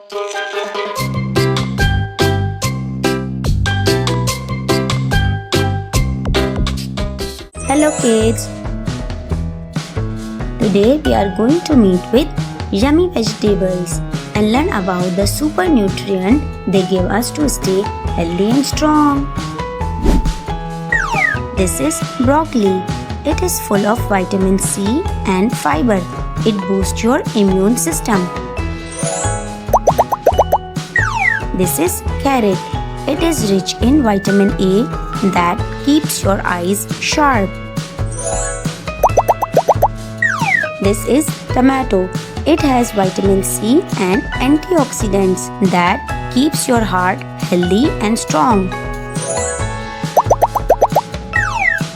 Hello kids, today we are going to meet with yummy vegetables and learn about the super nutrient they give us to stay healthy and strong. This is broccoli. It is full of vitamin C and fiber. It boosts your immune system. This is carrot. It is rich in vitamin A that keeps your eyes sharp. This is tomato. It has vitamin C and antioxidants that keeps your heart healthy and strong.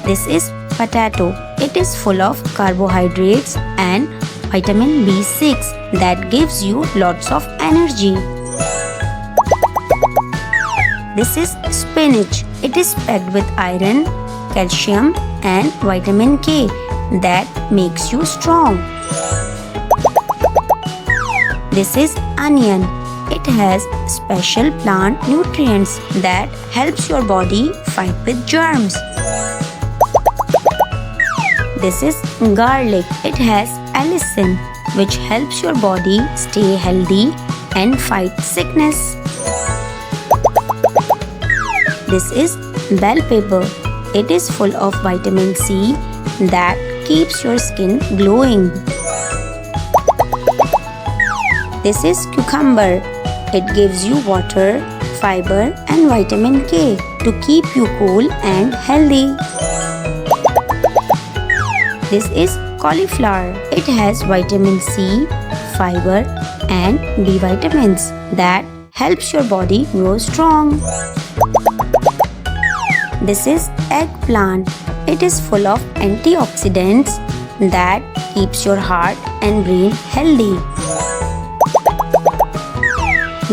This is potato. It is full of carbohydrates and vitamin B6 that gives you lots of energy. This is spinach. It is packed with iron, calcium and vitamin K that makes you strong. This is onion. It has special plant nutrients that helps your body fight with germs. This is garlic. It has allicin which helps your body stay healthy and fight sickness. This is bell pepper. It is full of vitamin C that keeps your skin glowing. This is cucumber. It gives you water, fiber and vitamin K to keep you cool and healthy. This is cauliflower. It has vitamin C, fiber and B vitamins that helps your body grow strong. This is eggplant. It is full of antioxidants that keeps your heart and brain healthy.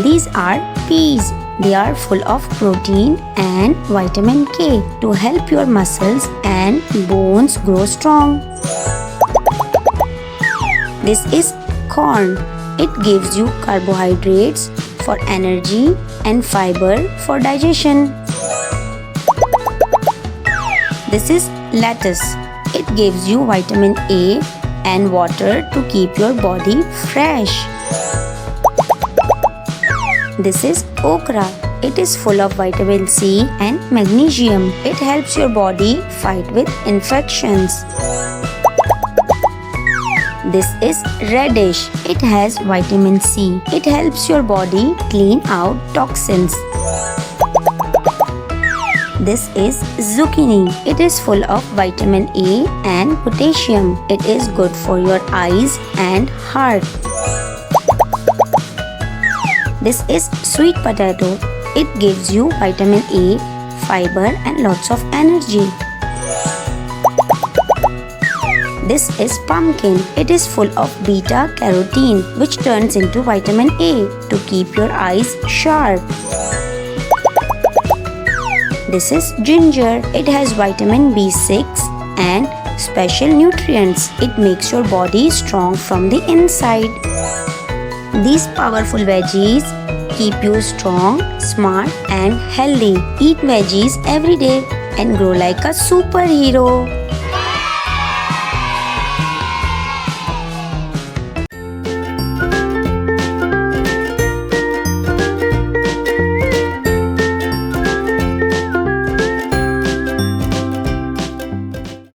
These are peas. They are full of protein and vitamin K to help your muscles and bones grow strong. This is corn. It gives you carbohydrates for energy and fiber for digestion. This is lettuce. It gives you vitamin A and water to keep your body fresh. This is okra. It is full of vitamin C and magnesium. It helps your body fight with infections. This is radish. It has vitamin C. It helps your body clean out toxins. This is zucchini. It is full of vitamin A and potassium. It is good for your eyes and heart. This is sweet potato. It gives you vitamin A, fiber and lots of energy. This is pumpkin. It is full of beta carotene which turns into vitamin A to keep your eyes sharp. This is ginger. It has vitamin B6 and special nutrients. It makes your body strong from the inside. These powerful veggies keep you strong, smart and healthy. Eat veggies every day and grow like a superhero.